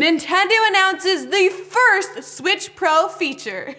Nintendo announces the first Switch Pro feature.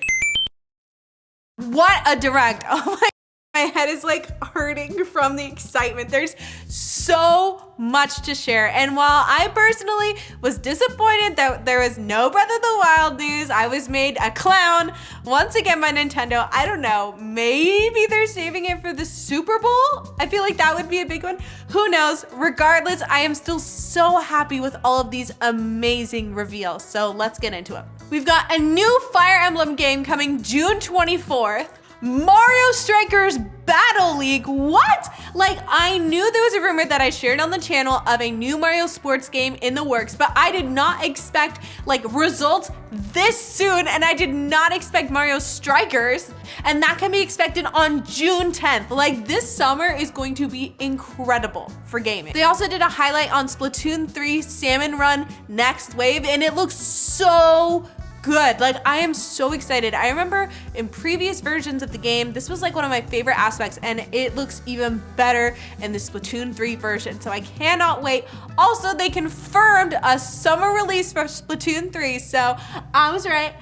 What a direct. Oh my head is like hurting from the excitement. There's so much to share. And while I personally was disappointed that there was no Breath of the Wild news, I was made a clown once again by Nintendo. I don't know, maybe they're saving it for the Super Bowl? I feel like that would be a big one. Who knows? Regardless, I am still so happy with all of these amazing reveals. So let's get into it. We've got a new Fire Emblem game coming June 24th. Mario Strikers Battle League, what? Like, I knew there was a rumor that I shared on the channel of a new Mario sports game in the works, but I did not expect like results this soon, and I did not expect Mario Strikers, and that can be expected on June 10th. Like, this summer is going to be incredible for gaming. They also did a highlight on Splatoon 3 Salmon Run Next Wave, and it looks so good. Like, I am so excited. I remember in previous versions of the game, this was like one of my favorite aspects, and it looks even better in the Splatoon 3 version. So I cannot wait. Also, they confirmed a summer release for Splatoon 3. So I was right.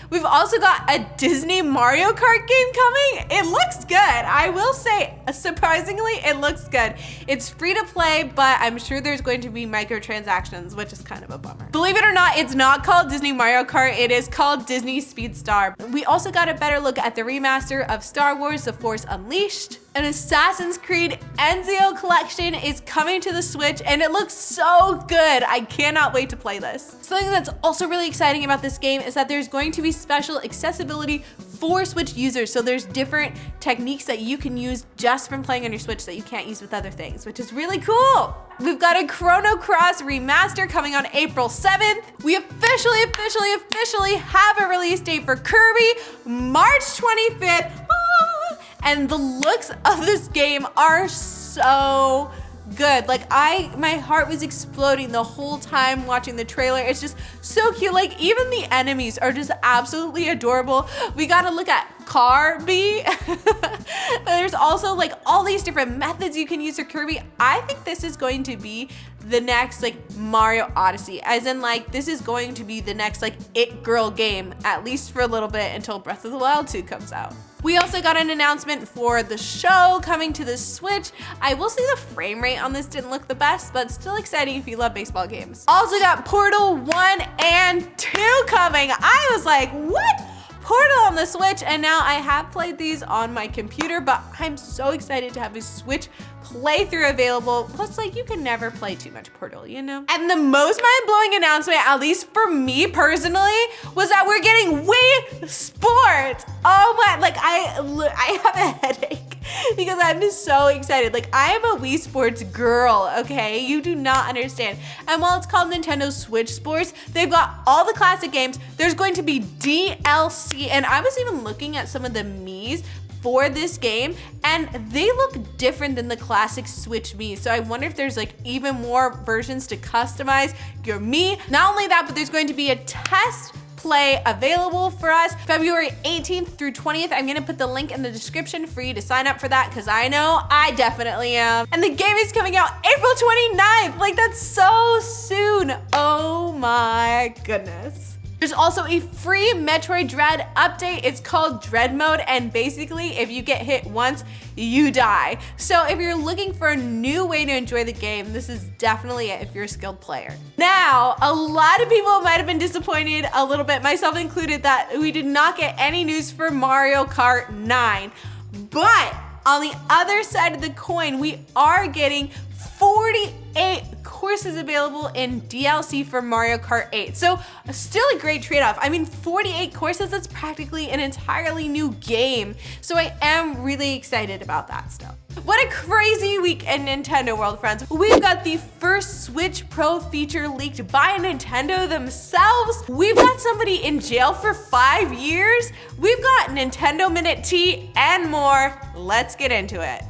We've also got a Disney Mario Kart game coming. It looks good. I will say, surprisingly, it looks good. It's free to play, but I'm sure there's going to be microtransactions, which is kind of a bummer. Believe it or not, it's not called Disney Mario Kart. It is called Disney Speed Star. We also got a better look at the remaster of Star Wars: The Force Unleashed. An Assassin's Creed Ezio collection is coming to the Switch, and it looks so good. I cannot wait to play this. Something that's also really exciting about this game is that there's going to be special accessibility for Switch users. So there's different techniques that you can use just from playing on your Switch that you can't use with other things, which is really cool. We've got a Chrono Cross remaster coming on April 7th. We officially have a release date for Kirby, March 25th. And the looks of this game are so good. Like, my heart was exploding the whole time watching the trailer. It's just so cute. Like, even the enemies are just absolutely adorable. We got to look at Kirby. There's also like all these different methods you can use for Kirby. I think this is going to be the next like Mario Odyssey, as in like this is going to be the next like it girl game, at least for a little bit until Breath of the Wild 2 comes out. We also got an announcement for the show coming to the Switch. I will say the frame rate on this didn't look the best, but still exciting if you love baseball games. Also got Portal 1 and 2 coming. I was like, what? Portal on the Switch, and now I have played these on my computer, but I'm so excited to have a Switch playthrough available. Plus, like, you can never play too much Portal, you know? And the most mind-blowing announcement, at least for me personally, was that we're getting Wii Sports. Oh my, like, I have a headache because I'm just so excited. Like, I am a Wii Sports girl, okay? You do not understand. And while it's called Nintendo Switch Sports, they've got all the classic games. There's going to be DLC, and I was even looking at some of the Miis for this game, and they look different than the classic Switch Mii. So I wonder if there's like even more versions to customize your Mii. Not only that, but there's going to be a test play available for us February 18th through 20th. I'm gonna put the link in the description for you to sign up for that, because I know I definitely am. And the game is coming out April 29th. Like, that's so soon. Oh my goodness. There's also a free Metroid Dread update. It's called Dread Mode, and basically if you get hit once, you die. So if you're looking for a new way to enjoy the game, this is definitely it if you're a skilled player. Now, a lot of people might have been disappointed, a little bit, myself included, that we did not get any news for Mario Kart 9. But on the other side of the coin, we are getting 48 courses available in DLC for Mario Kart 8. So still a great trade-off. I mean, 48 courses, that's practically an entirely new game. So I am really excited about that still. What a crazy week in Nintendo world, friends. We've got the first Switch Pro feature leaked by Nintendo themselves. We've got somebody in jail for 5 years. We've got Nintendo Minute Tea and more. Let's get into it.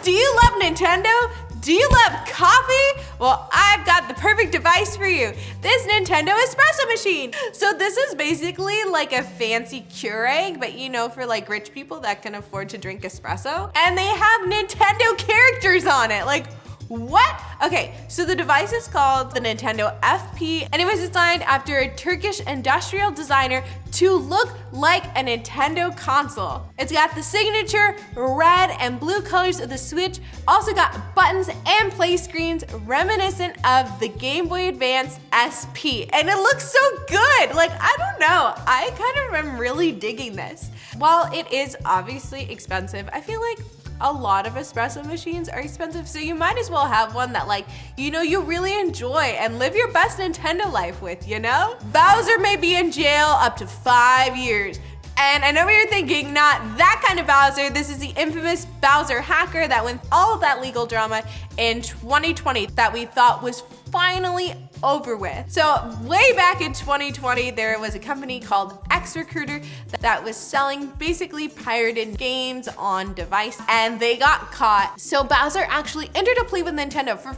Do you love Nintendo? Do you love coffee? Well, I've got the perfect device for you. This Nintendo Espresso machine. So this is basically like a fancy Keurig, but you know, for like rich people that can afford to drink espresso. And they have Nintendo characters on it. Like, What? Okay, so the device is called the Nintendo FP, and it was designed after a Turkish industrial designer to look like a Nintendo console. It's got the signature red and blue colors of the Switch, also got buttons and play screens reminiscent of the Game Boy Advance SP, and it looks so good. Like, I don't know, I kind of am really digging this. While it is obviously expensive, I feel like a lot of espresso machines are expensive, so you might as well have one that, like, you know, you really enjoy and live your best Nintendo life with, you know? Bowser may be in jail up to 5 years. And I know what you're thinking, not that kind of Bowser. This is the infamous Bowser hacker that went all of that legal drama in 2020 that we thought was finally over with. So way back in 2020, there was a company called X-Recruiter that was selling basically pirated games on device, and they got caught. So Bowser actually entered a plea with Nintendo for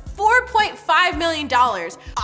$4.5 million.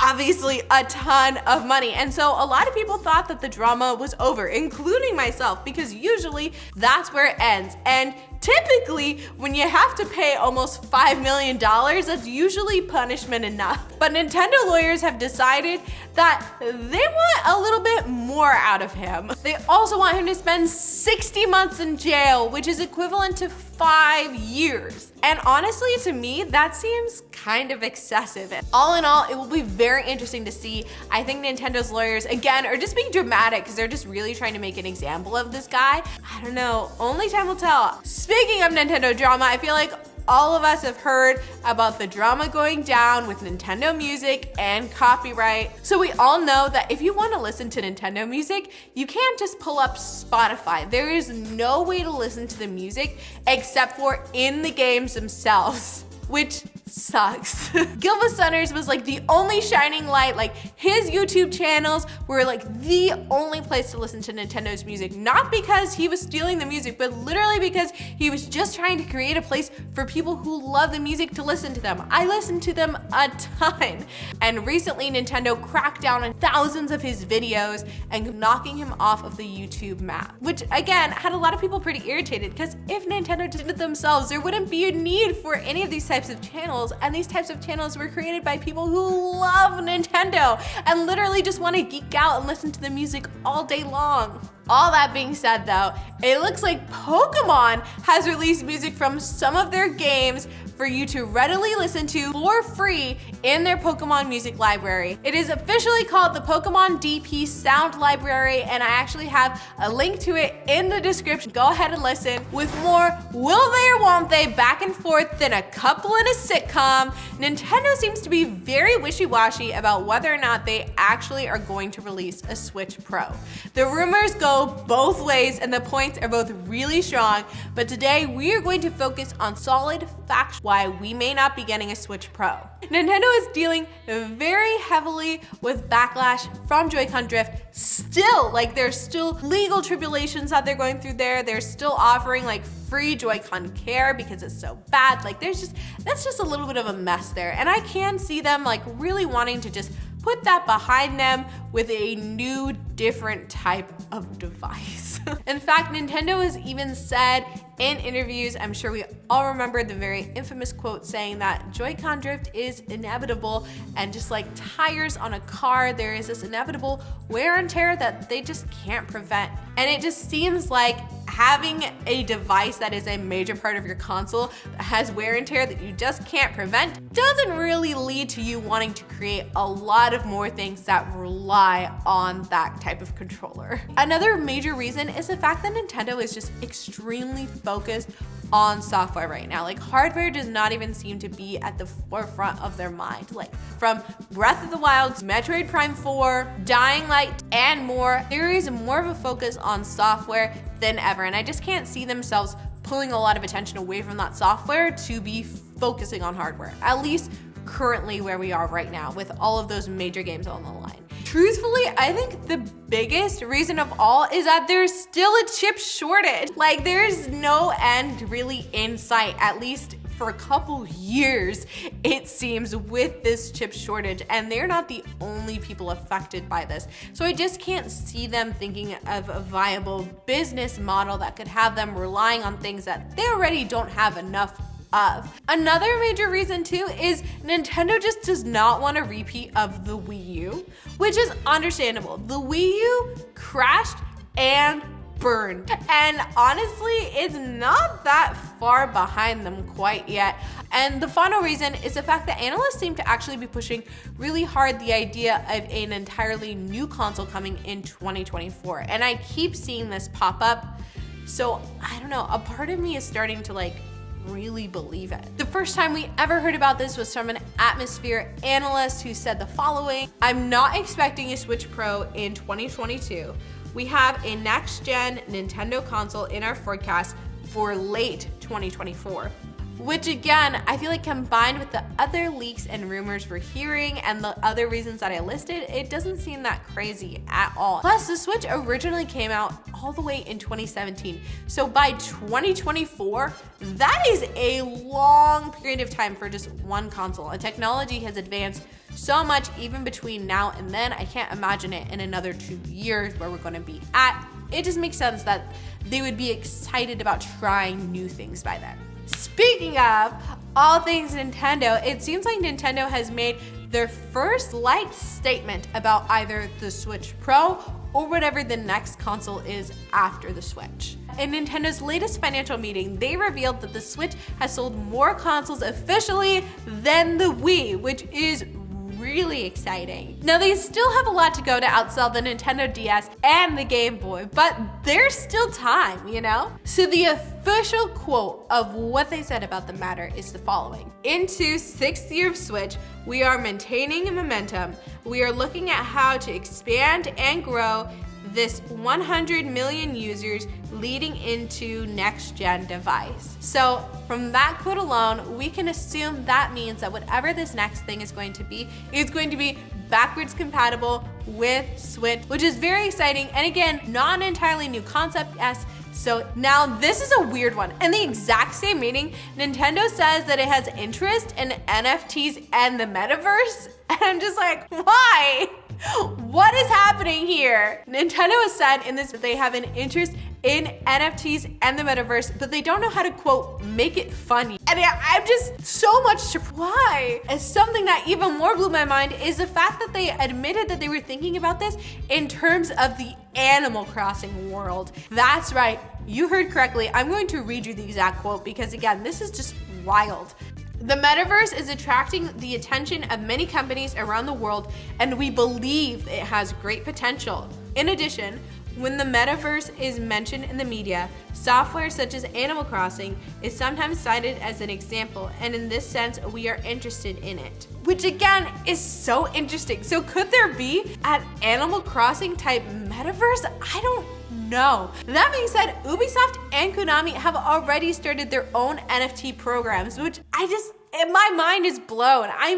Obviously a ton of money. And so a lot of people thought that the drama was over, including myself, because usually that's where it ends. And typically, when you have to pay almost $5 million, that's usually punishment enough. But Nintendo lawyers have decided that they want a little bit more out of him. They also want him to spend 60 months in jail, which is equivalent to 5 years. And honestly, to me, that seems kind of excessive. All in all, it will be very interesting to see. I think Nintendo's lawyers, again, are just being dramatic because they're just really trying to make an example of this guy. I don't know, only time will tell. Speaking of Nintendo drama, I feel like all of us have heard about the drama going down with Nintendo music and copyright. So we all know that if you want to listen to Nintendo music, you can't just pull up Spotify. There is no way to listen to the music except for in the games themselves, which sucks. Gilva Sunners was like the only shining light. Like, his YouTube channels were like the only place to listen to Nintendo's music, not because he was stealing the music, but literally because he was just trying to create a place for people who love the music to listen to them. I listen to them a ton. And recently Nintendo cracked down on thousands of his videos and knocking him off of the YouTube map, which again had a lot of people pretty irritated, because if Nintendo did it themselves, there wouldn't be a need for any of these types of channels. And these types of channels were created by people who love Nintendo and literally just want to geek out and listen to the music all day long. All that being said though, it looks like Pokemon has released music from some of their games for you to readily listen to for free in their Pokemon music library. It is officially called the Pokemon DP Sound Library, and I actually have a link to it in the description. Go ahead and listen. With more will they or won't they back and forth than a couple in a sitcom, Nintendo seems to be very wishy-washy about whether or not they actually are going to release a Switch Pro. The rumors go both ways and the points are both really strong, but today we are going to focus on solid facts why we may not be getting a Switch Pro. Nintendo is dealing very heavily with backlash from Joy-Con drift. Still, like, there's still legal tribulations that they're going through there. They're still offering like free Joy-Con care because it's so bad. Like, that's just a little bit of a mess there. And I can see them like really wanting to just put that behind them with a new, different type of device. In fact, Nintendo has even said in interviews, I'm sure we all remember the very infamous quote saying that Joy-Con drift is inevitable, and just like tires on a car, there is this inevitable wear and tear that they just can't prevent. And it just seems like having a device that is a major part of your console that has wear and tear that you just can't prevent doesn't really lead to you wanting to create a lot of more things that rely on that type of controller. Another major reason is the fact that Nintendo is just extremely focused on software right now. Like, hardware does not even seem to be at the forefront of their mind. Like, from Breath of the Wild, Metroid Prime 4, Dying Light, and more, there is more of a focus on software than ever. And I just can't see themselves pulling a lot of attention away from that software to be focusing on hardware, at least currently where we are right now with all of those major games on the line. Truthfully, I think the biggest reason of all is that there's still a chip shortage. Like, there's no end really in sight, at least for a couple years, it seems, with this chip shortage, and they're not the only people affected by this. So I just can't see them thinking of a viable business model that could have them relying on things that they already don't have enough of. Another major reason too is Nintendo just does not want a repeat of the Wii U, which is understandable. The Wii U crashed and burned. And honestly, it's not that far behind them quite yet. And the final reason is the fact that analysts seem to actually be pushing really hard the idea of an entirely new console coming in 2024. And I keep seeing this pop up. So I don't know, a part of me is starting to really believe it. The first time we ever heard about this was from an Atmosphere analyst who said the following: "I'm not expecting a Switch Pro in 2022. We have a next-gen Nintendo console in our forecast for late 2024. Which again, I feel like combined with the other leaks and rumors we're hearing and the other reasons that I listed, it doesn't seem that crazy at all. Plus, the Switch originally came out all the way in 2017. So by 2024, that is a long period of time for just one console. And technology has advanced so much even between now and then. I can't imagine it in another 2 years where we're gonna be at. It just makes sense that they would be excited about trying new things by then. Speaking of all things Nintendo, it seems like Nintendo has made their first light statement about either the Switch Pro or whatever the next console is after the Switch. In Nintendo's latest financial meeting, they revealed that the Switch has sold more consoles officially than the Wii, which is really exciting. Now, they still have a lot to go to outsell the Nintendo DS and the Game Boy, but there's still time, you know? So the official quote of what they said about the matter is the following: "Into 6th year of Switch, we are maintaining momentum. We are looking at how to expand and grow this 100 million users leading into next-gen device." So from that quote alone, we can assume that means that whatever this next thing is going to be, it's going to be backwards compatible with Switch, which is very exciting. And again, not an entirely new concept, yes. So now this is a weird one. In the exact same meeting, Nintendo says that it has interest in NFTs and the metaverse. And I'm just like, why? What is happening here? Nintendo has said in this that they have an interest in NFTs and the metaverse, but they don't know how to, quote, make it funny. And I'm just so much surprised. Why? And something that even more blew my mind is the fact that they admitted that they were thinking about this in terms of the Animal Crossing world. That's right, you heard correctly. I'm going to read you the exact quote because again, this is just wild. "The metaverse is attracting the attention of many companies around the world, and we believe it has great potential. In addition, when the metaverse is mentioned in the media, software such as Animal Crossing is sometimes cited as an example, and in this sense, we are interested in it." Which again is so interesting. So could there be an Animal Crossing type metaverse? I don't know. That being said, Ubisoft and Konami have already started their own NFT programs, which my mind is blown. I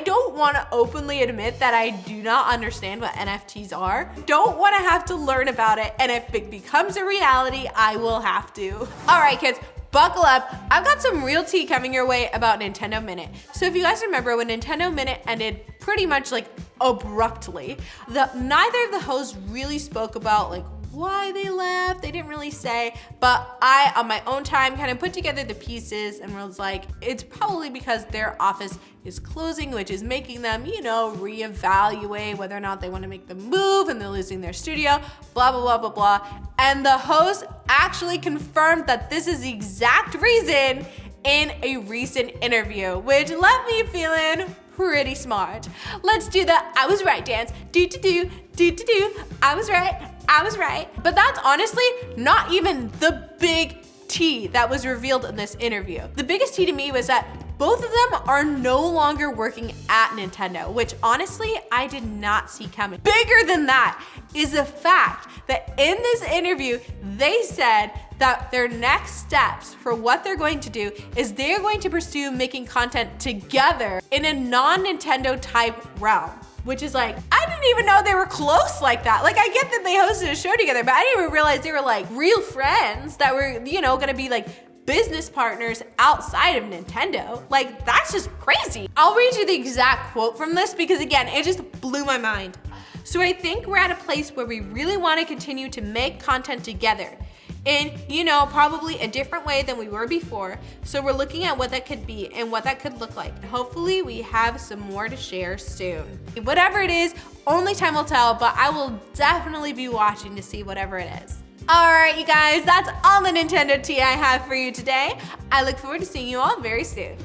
don't want to openly admit that I do not understand what NFTs are. Don't want to have to learn about it. And if it becomes a reality, I will have to. All right, kids. Buckle up. I've got some real tea coming your way about Nintendo Minute. So if you guys remember when Nintendo Minute ended pretty much abruptly, neither of the hosts really spoke about why they left. They didn't really say, but I, on my own time, kind of put together the pieces and was like, it's probably because their office is closing, which is making them, reevaluate whether or not they want to make the move and they're losing their studio, blah, blah, blah, blah, blah. And the host actually confirmed that this is the exact reason in a recent interview, which left me feeling pretty smart. Let's do the I was right dance. Do. I was right. But that's honestly not even the big tea that was revealed in this interview. The biggest tea to me was that both of them are no longer working at Nintendo, which honestly, I did not see coming. Bigger than that is the fact that in this interview, they said that their next steps for what they're going to do is they're going to pursue making content together in a non-Nintendo type realm. Which is I didn't even know they were close like that. I get that they hosted a show together, but I didn't even realize they were real friends that were, gonna be business partners outside of Nintendo. That's just crazy. I'll read you the exact quote from this because again, it just blew my mind. "So I think we're at a place where we really want to continue to make content together. in, you know, probably a different way than we were before. So we're looking at what that could be and what that could look like. And hopefully we have some more to share soon. Whatever it is, only time will tell, but I will definitely be watching to see whatever it is. All right, you guys, that's all the Nintendo tea I have for you today. I look forward to seeing you all very soon.